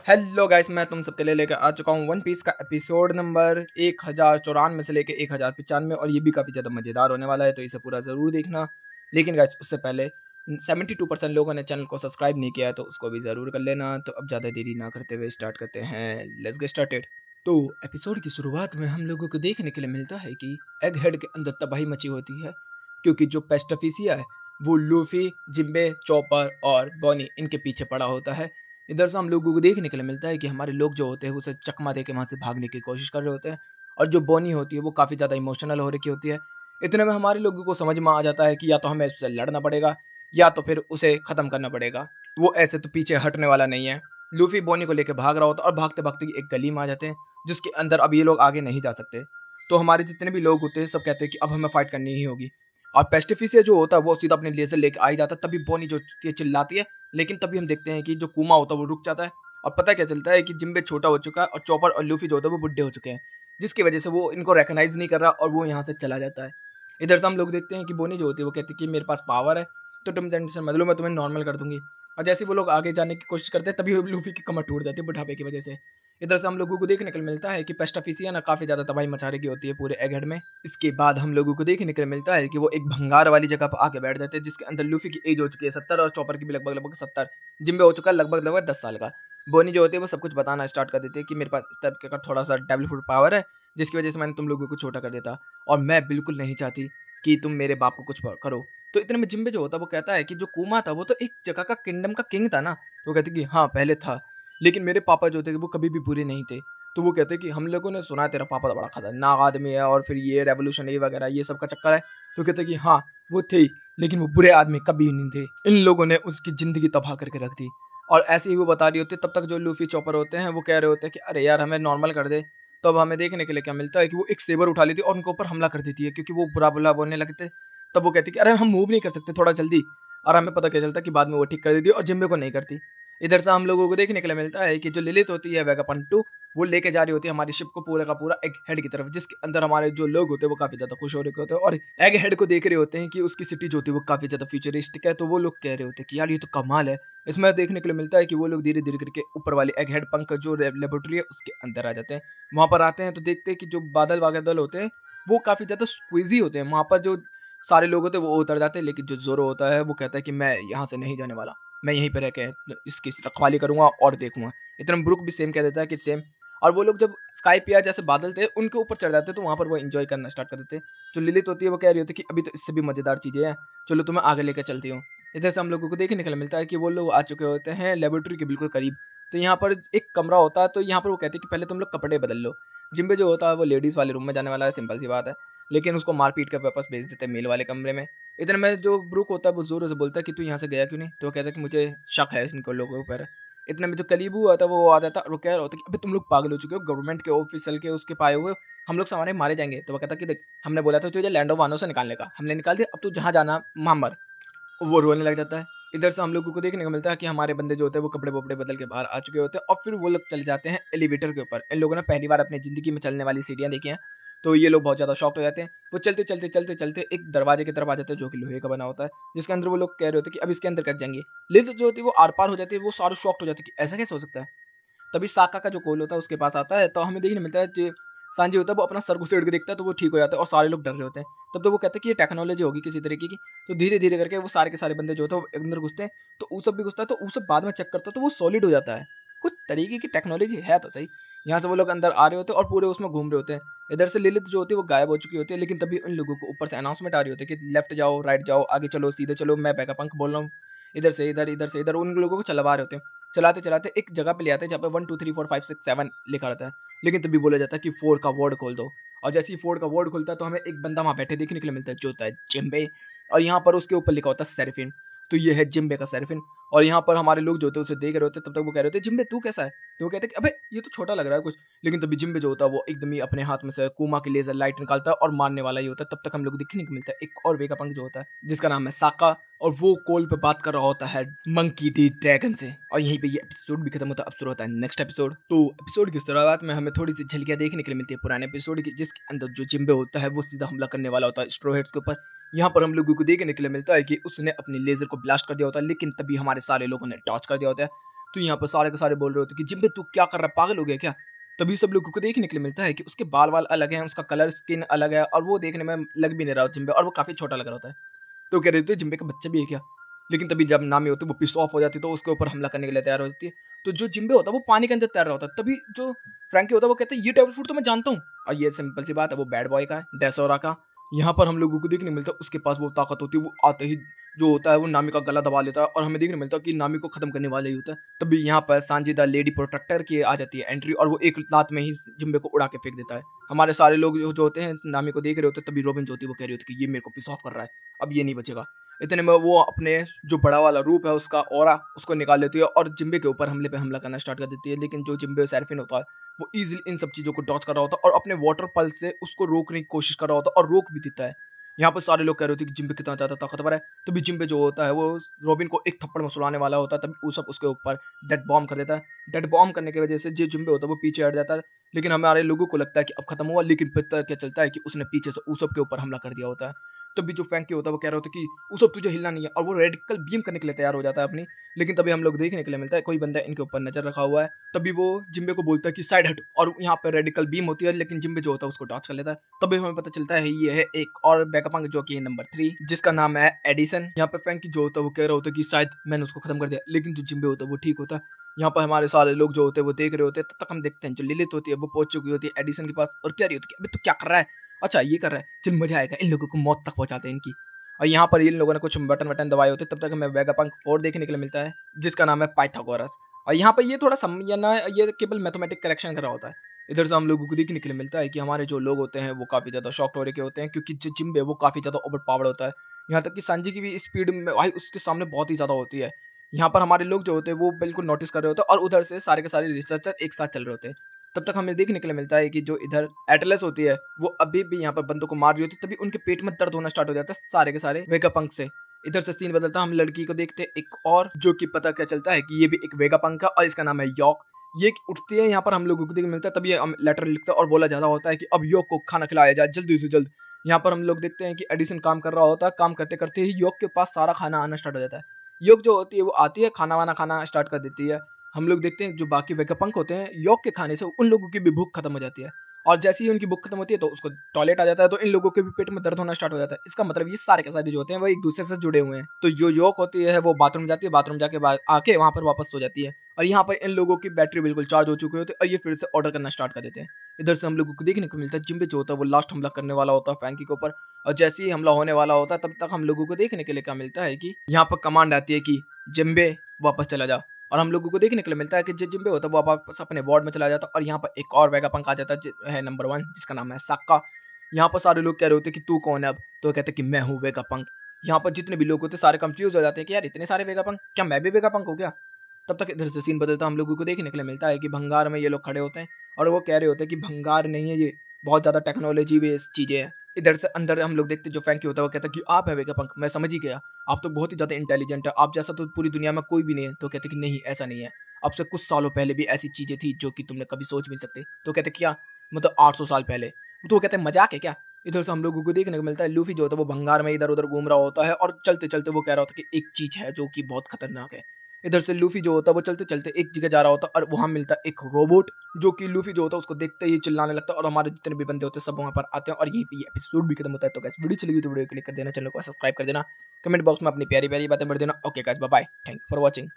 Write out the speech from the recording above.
Hello guys, मैं तुम सबके लिए लेकर आ चुका हूँ वन पीस का एपिसोड नंबर 1094 से लेकर 1095 और ये भी काफ़ी ज़्यादा मज़ेदार होने वाला है, तो इसे पूरा ज़रूर देखना। लेकिन गाइस उससे पहले 72% लोगों ने चैनल को सब्सक्राइब नहीं किया है, तो उसको भी ज़रूर कर लेना। तो अब ज़्यादा देरी ना करते हुए स्टार्ट करते हैं। Let's get started. तो एपिसोड की शुरुआत में हम लोगों को देखने के लिए मिलता है कि एग हेड के अंदर तबाही मची होती है, क्योंकि जो पेस्टाफिसिया है वो लूफी, जिम्बे, चॉपर और बॉनी इनके पीछे पड़ा होता है। इधर से हम लोगों को देखने के लिए मिलता है कि हमारे लोग जो होते हैं उसे चकमा दे के वहाँ से भागने की कोशिश कर रहे होते हैं, और जो बोनी होती है वो काफ़ी ज़्यादा इमोशनल हो रखी होती है। इतने में हमारे लोगों को समझ में आ जाता है कि या तो हमें उससे लड़ना पड़ेगा या तो फिर उसे ख़त्म करना पड़ेगा। वो ऐसे तो पीछे हटने वाला नहीं है। लूफी बोनी को लेकर भाग रहा होता है और भागते भागते एक गली में आ जाते हैं, जिसके अंदर अब ये लोग आगे नहीं जा सकते। तो हमारे जितने भी लोग होते हैं सब कहते हैं कि अब हमें फाइट करनी ही होगी। और पेस्टिफिसिया जो होता है वो सीधा अपने लेजर लेके आ ही जाता है। तभी बोनी जो चिल्लाती है, लेकिन तभी हम देखते हैं कि जो कुमा होता है वो रुक जाता है। और पता क्या चलता है कि जिम्बे छोटा हो चुका है और चॉपर और लूफी जो होता है वो बुड्ढे हो चुके हैं, जिसकी वजह से वो इनको रिकॉग्नाइज नहीं कर रहा और वो यहाँ से चला जाता है। इधर से हम लोग देखते हैं कि बोनी जो होती है वो कहती है कि मेरे पास पावर है, तो तुम टेंशन मत लो, मैं तुम्हें नॉर्मल कर दूंगी। और जैसे वो लोग आगे जाने की कोशिश करते हैं तभी लूफी की कमर टूट जाती है बुढ़ापे की वजह से। इधर से हम लोगों को देखने को मिलता है कि पेस्टाफिसिया ना काफी ज्यादा तबाही मचा रही होती है पूरे एगहेड में। इसके बाद हम लोगों को देखने को मिलता है कि वो एक भंगार वाली जगह पर आके बैठ जाते हैं, जिसके अंदर लूफी की एज हो चुकी है 70 और चॉपर की भी लगभग लगभग 70। जिम्बे हो चुका है लगभग लगभग 10 साल का। बोनी जो होती है वो सब कुछ बताना स्टार्ट कर देती है कि मेरे पास इस टाइप का थोड़ा सा डेवल फुट पावर है, जिसकी वजह से मैंने तुम लोगों को छोटा कर देता, और मैं बिल्कुल नहीं चाहती कि तुम मेरे बाप को कुछ करो। तो इतने में जिम्बे जो होता है वो कहता है कि जो कुमा था वो तो एक जगह का किंगडम का किंग था ना। तो वो कहते कि हाँ पहले था, लेकिन मेरे पापा जो थे वो कभी भी बुरे नहीं थे। तो वो कहते कि हम लोगों ने सुना है तेरा पापा तो बड़ा खतरनाक आदमी है और फिर ये रेवोल्यूशनरी वगैरह ये सब का चक्कर है। तो कहते कि हाँ वो थे, लेकिन वो बुरे आदमी कभी नहीं थे। इन लोगों ने उसकी जिंदगी तबाह करके रख दी। और ऐसे ही वो बता रही होती है, तब तक जो लूफी चॉपर होते हैं वो कह रहे होते हैं कि अरे यार हमें नॉर्मल कर दे। तो अब हमें देखने के लिए क्या मिलता है कि वो एक सेबर उठा लेती है और उनके ऊपर हमला कर देती है, क्योंकि वो बुरा बुला बोलने लगते। तब वो कहती कि अरे हम मूव नहीं कर सकते थोड़ा जल्दी। और हमें पता क्या चलता है कि बाद में वो ठीक कर देती है और जिम्बे को नहीं करती। इधर से हम लोगों को देखने के लिए मिलता है कि जो लिलित होती है वेगापन 2, वो लेके जा रही होती है हमारी शिप को पूरा का पूरा एग हेड की तरफ, जिसके अंदर हमारे जो लोग होते हैं वो काफी ज्यादा खुश हो रहे होते हैं और एग हेड को देख रहे होते हैं कि उसकी सिटी जो होती है वो काफी ज्यादा फ्यूचरिस्टिक है। तो वो लोग कह रहे होते हैं कि यार ये तो कमाल है। इसमें देखने के लिए मिलता है कि वो लोग धीरे धीरे करके ऊपर वाली एग हेड पंख जो लेबोरेटरी है उसके अंदर आ जाते हैं। वहां पर आते हैं तो देखते हैं कि जो बादल वादल होते हैं वो काफी ज्यादा स्क्वीजी होते हैं। वहां पर जो सारे लोग होते हैं वो उतर जाते हैं, लेकिन जो जोरो होता है वो कहता है कि मैं यहाँ से नहीं जाने वाला, मैं यहीं पर रह के इसकी रखवाली करूंगा और देखूंगा। इतना ब्रुक भी सेम कह देता है कि सेम। और वो लोग जब स्काई पे या जैसे बादल थे उनके ऊपर चढ़ जाते तो वहां पर वो एंजॉय करना स्टार्ट कर देते। जो लिलित होती है वो कह रही होती है कि अभी तो इससे भी मजेदार चीजें हैं, चलो तुम्हें आगे लेकर चलती हूँ। इधर से हम लोगों को देखने के लिए मिलता है कि वो लोग आ चुके होते हैं लेबोरेटरी के बिल्कुल करीब। तो यहाँ पर एक कमरा होता है, तो यहाँ पर वो कहते हैं कि पहले तुम लोग कपड़े बदल लो। जिम्बे जो होता है वो लेडीज वाले रूम में जाने वाला है, सिंपल सी बात है। लेकिन उसको मार पीट कर वापस भेज देते हैं मेल वाले कमरे में। इधर में जो ब्रूक होता है वो जोरों से बोलता है कि तू यहाँ से गया क्यों नहीं। तो वो कहता है कि मुझे शक है इनको लोगों के ऊपर। इतने में जो कलीबू आता है वो आ जाता है और वो कह रहा होता है कि अबे तुम लोग पागल हो चुके हो, गवर्नमेंट के ऑफिसर के उसके पाए हुए हम लोग सारे मारे जाएंगे। तो वो कहता है कि देख हमने बोला था तुझे लैंड ऑफ वानो से निकालने का, हमने निकाल दिया, अब तू जहाँ जाना वहाँ मर। वो रोने लग जाता है। इधर से हम लोगों को देखने को मिलता है कि हमारे बंदे जो होते हैं वो कपड़े वपड़े बदल के बाहर आ चुके होते हैं और फिर वो लोग चले जाते हैं एलिवेटर के ऊपर। इन लोगों ने पहली बार अपनी जिंदगी में चलने वाली सीढ़ियां देखी हैं, तो ये लोग बहुत ज्यादा शॉक्ड हो जाते हैं। वो चलते चलते चलते चलते एक दरवाजे की तरफ आ जाते हैं जो कि लोहे का बना होता है, जिसके अंदर वो लोग कह रहे होते हैं कि अब इसके अंदर कट जाएंगे। लिज जो होती है वो आर पार हो जाती है, वो सारे शॉक्ड हो जाते हैं कि ऐसा कैसे हो सकता है। तभी साका का जो कोल होता है उसके पास आता है, तो हमें देखने मिलता है कि सांजी होता है वो अपना सर घुसेड़ के देखता है तो वो ठीक हो जाता है और सारे लोग डर रहे होते हैं। तब तो वो कहते हैं कि ये टेक्नोलॉजी होगी किसी तरीके की। तो धीरे धीरे करके वो सारे के सारे बंदे जो होते हैं वो अंदर घुसते हैं। तो ऊसब भी घुसता है, तो ऊसब बाद में चेक करता है तो वो सॉलिड हो जाता है। कुछ तरीके की टेक्नोलॉजी है तो सही। यहाँ से वो लोग अंदर आ रहे होते हैं और पूरे उसमें घूम रहे होते हैं। इधर से लिलित जो होती है वो गायब हो चुकी होती है, लेकिन तभी उन लोगों को ऊपर से अनाउंसमेंट आ रही होती है कि लेफ्ट जाओ, राइट जाओ, आगे चलो, सीधे चलो, मैं बैका पंख बोल रहा हूँ। इधर से इधर, इधर से इधर उन लोगों को चलवा रहे होते हैं। चलाते चलाते एक जगह पे ले आते हैं जहाँ पे 1 2 3 4 5 6 7 लिखा रहता है। लेकिन तभी बोला जाता है कि 4 का वर्ड खोल दो। और जैसे ही 4 का वर्ड खुलता है तो हमें एक बंदा वहां बैठे देखने के लिए मिलता है जो होता है जिम्बे। और यहाँ पर उसके ऊपर लिखा होता है सेरेफिन। तो ये है जिम्बे का सेरेफिन। और यहाँ पर हमारे लोग जो होते हैं उसे देख रहे होते हैं, तब तक वो कह रहे होते हैं जिम्बे तू कैसा है। तो वो कहते हैं कि अबे ये तो छोटा लग रहा है कुछ। लेकिन तभी जिम्बे जो होता है वो एकदम ही अपने हाथ में से कुमा की लेजर लाइट निकालता है और मारने वाला ही होता है। तब तक हम लोग देखने को मिलता है एक और वेगापंख जो होता है जिसका नाम है साका, और वो कॉल पे बात कर रहा होता है मंकी डी ड्रैगन से। और यहीं पे ये एपिसोड भी खत्म होता है। अब शुरू होता है नेक्स्ट एपिसोड। तो एपिसोड की शुरुआत में हमें थोड़ी सी झलकियां देखने के लिए मिलती है पुराने एपिसोड की, जिसके अंदर जो जिम्बे होता है वो सीधा हमला करने वाला होता है स्ट्रो हेड्स के ऊपर। यहाँ पर हम लोगों को देखने के लिए मिलता है कि उसने अपनी लेजर को ब्लास्ट कर दिया होता है, लेकिन तभी हमारे सारे लोगों ने टॉर्च कर दिया होता है। तो यहाँ पर सारे के सारे बोल रहे होते कि जिम्बे तू क्या कर रहा है, पागल हो गया क्या। तभी सब लोगों को देखने के लिए मिलता है कि उसके बाल वाल अलग हैं, उसका कलर स्किन अलग है और वो देखने में लग भी नहीं रहा जिम्बे, और वो काफी छोटा लग रहा होता है। तो कह रहे थे जिम्बे का बच्चा भी है क्या। लेकिन तभी जब नामी होती है वो पिस ऑफ हो जाती है, तो उसके ऊपर हमला करने के लिए तैयार हो जाती है। तो जो जिम्बे होता है वो पानी के अंदर तैर रहा होता है, तभी जो फ्रैंकी होता है वो कहता है ये टेबल फूड तो मैं जानता हूँ। और ये सिंपल सी बात है, वो बैड बॉय का है, डेसोरा का। यहाँ पर हम लोगों को देखने मिलता है उसके पास वो ताकत होती है, वो आते ही जो होता है वो नामी का गला दबा लेता है और हमें देखने मिलता है कि नामी को खत्म करने वाला ही होता है। तभी यहाँ पर सांजी द लेडी प्रोटेक्टर की आ जाती है एंट्री, और वो एक लात में ही जिम्बे को उड़ा के फेंक देता है। हमारे सारे लोग जो होते हैं नामी को देख रहे होते हैं, तभी रोबिन जो होती है वो कह रही होती है कि ये मेरे को पिस ऑफ कर रहा है, अब ये नहीं बचेगा। इतने में वो अपने जो बड़ा वाला रूप है उसका ऑरा उसको निकाल लेती है और जिम्बे के ऊपर हमले पे हमला करना स्टार्ट कर देती है। लेकिन जो जिम्बे सेराफिन होता है वो इजीली इन सब चीजों को डॉच कर रहा होता है और अपने वाटर पल्स से उसको रोकने की कोशिश कर रहा होता है और रोक भी देता है। यहाँ पर सारे लोग कह रहे होते हैं कि जिम्बे कितना ज्यादा ताकतवर है। तभी जिम्बे जो होता है वो रॉबिन को एक थप्पड़ में सुलाने वाला होता है, तभी उसप उसके ऊपर डेड बॉम्ब कर देता है। डेड बॉम्ब करने की वजह से जो जिम्बे होता है वो पीछे हट जाता है। लेकिन हमारे लोगों को लगता है कि अब खत्म हुआ, लेकिन पता क्या चलता है कि उसने पीछे से उसप के ऊपर हमला कर दिया होता है। तभी जो फ्रैंकी होता है वो कह रहा होता है कि उसप तुझे हिलना नहीं है, और वो रेडिकल बीम करने के लिए तैयार हो जाता है अपनी। लेकिन तभी हम लोग देखने के लिए मिलता है कोई बंदा इनके ऊपर नजर रखा हुआ है। तभी वो जिम्बे को बोलता है कि साइड हट, और यहाँ पे रेडिकल बीम होती है, लेकिन जिम्बे जो होता है उसको डॉच कर लेता है। तभी हमें पता चलता है ये है एक और बैकअप जो कि है नंबर 3, जिसका नाम है एडिसन। यहाँ पे फ्रैंकी जो होता है वो कह रहा होता है कि शायद मैंने उसको खत्म कर दिया, लेकिन जो जिम्बे होता है वो ठीक होता है। यहाँ पर हमारे सारे लोग जो होते हैं वो देख रहे होते हैं, तब तक हम देखते हैं जो लिलित होती है वो पहुंच चुकी होती है एडिसन के पास और कह रही होती है अबे तू क्या कर रहा है, अच्छा ये कर रहा है, चल मजा आएगा, इन लोगों को मौत तक पहुंचाते हैं इनकी। और यहाँ पर इन लोगों ने कुछ बटन वटन दबाए होते, तब तक हमें वेगापंक 4 देखने के लिए मिलता है, जिसका नाम है पाइथागोरस। और यहाँ पर ये थोड़ा समझना, ये केवल मैथमेटिक करेक्शन कर रहा होता है। इधर से हम लोगों को देखने के लिए मिलता है कि हमारे जो लोग होते हैं वो काफी ज्यादा शॉक्ड हो रखे होते हैं, क्योंकि जो जिम्बे वो काफी ज्यादा ओवर पावर्ड होता है। यहाँ तक कि सांजी की भी स्पीड में भाई उसके सामने बहुत ही ज्यादा होती है। यहाँ पर हमारे लोग जो होते हैं वो बिल्कुल नोटिस कर रहे होते हैं, और उधर से सारे के सारे रिसर्चर एक साथ चल रहे होते हैं। तब तक हमें देखने के लिए मिलता है कि जो इधर एटलस होती है वो अभी भी यहाँ पर बंदों को मार रही होती है, तभी उनके पेट में दर्द होना स्टार्ट हो जाता है सारे के सारे वेगापंक से। इधर से सीन बदलता है, हम लड़की को देखते हैं एक और, जो कि पता क्या चलता है कि ये भी एक वेगापंक है और इसका नाम है यॉक। ये उठती है, यहाँ पर हम लोगों को देखने मिलता है, तभी हम लेटर लिखते हैं और बोला जा रहा होता है कि अब यॉक को खाना खिलाया जाए जल्दी से जल्द। यहाँ पर हम लोग देखते हैं कि एडिसन काम कर रहा होता है, काम करते करते ही यॉक के पास सारा खाना आना स्टार्ट हो जाता है। योग जो होती है वो आती है, खाना वाना खाना स्टार्ट कर देती है। हम लोग देखते हैं जो बाकी वेगापंक होते हैं योग के खाने से उन लोगों की भी भूख खत्म हो जाती है, और जैसे ही उनकी भूख खत्म होती है तो उसको टॉयलेट आ जाता है, तो इन लोगों के भी पेट में दर्द होना स्टार्ट हो जाता है। इसका मतलब ये सारे के सारे जो होते हैं वो एक दूसरे से जुड़े हुए हैं। तो जो योग होती है वो बाथरूम जाती है, बाथरूम जाके बाद आके वहां पर वापस सो जाती है, और यहाँ पर इन लोगों की बैटरी बिल्कुल चार्ज हो चुकी होती है और ये फिर से ऑर्डर करना स्टार्ट कर देते हैं। इधर से हम लोगों को देखने को मिलता है जिम्बे जो होता है वो लास्ट हमला करने वाला होता है फ्रैंकी के ऊपर, और जैसे ही हमला होने वाला होता है तब तक हम लोगों को देखने के लिए क्या मिलता है कि यहाँ पर कमांड आती है कि जिम्बे वापस चला जा। और हम लोगों को देखने के लिए मिलता है कि जो जिम्बे होता है वो वापस अपने वार्ड में चला जाता है, और यहाँ पर एक और वेगापंक आ जाता है नंबर 1, जिसका नाम है साक्का। यहाँ पर सारे लोग कह रहे होते हैं कि तू कौन है अब, तो कहते हैं कि मैं हूँ वेगापंक। यहाँ पर जितने भी लोग होते हैं सारे कंफ्यूज हो जाते हैं कि यार इतने सारे वेगापंक, क्या मैं भी वेगापंक हो गया। तब तक इधर से सीन बदलता हम लोगों को देखने के लिए मिलता है कि भंगार में ये लोग खड़े होते हैं, और वो कह रहे होते हैं कि भंगार नहीं है ये, बहुत ज्यादा टेक्नोलॉजी बेस्ड चीजें हैं। इधर से अंदर हम लोग देखते हैं जो फ्रैंकी होता है वो कहता है कि आप है वेगापंक, मैं समझ ही गया, आप तो बहुत ही ज्यादा इंटेलिजेंट है, आप जैसा तो पूरी दुनिया में कोई भी नहीं है। तो कहते कि नहीं ऐसा नहीं है, अब से कुछ सालों पहले भी ऐसी चीजें थी जो कि तुमने कभी सोच भी नहीं सकते। तो कहते क्या, मतलब 800 साल पहले। तो वो कहते हैं मजाक है क्या। इधर से हम लोगों को देखने को मिलता है लूफी जो होता है वो भंगार में इधर उधर घूम रहा होता है, और चलते चलते वो कह रहा होता है कि एक चीज है जो कि बहुत खतरनाक है। इधर से लूफी जो होता है वो चलते चलते एक जगह जा रहा होता है, और वहां मिलता है एक रोबोट, जो कि लूफी जो होता है उसको देखते ही चिल्लाने लगता है, और हमारे जितने भी बंदे होते हैं सब वहां पर आते हैं, और यही पे एपिसोड भी खत्म होता है। तो गाइस वीडियो चली गई तो वीडियो क्लिक कर देना, चैनल को सब्सक्राइब कर देना, कमेंट बॉक्स में अपनी प्यारी प्यारी बातें भर देना। Okay guys, bye bye, thank for watching.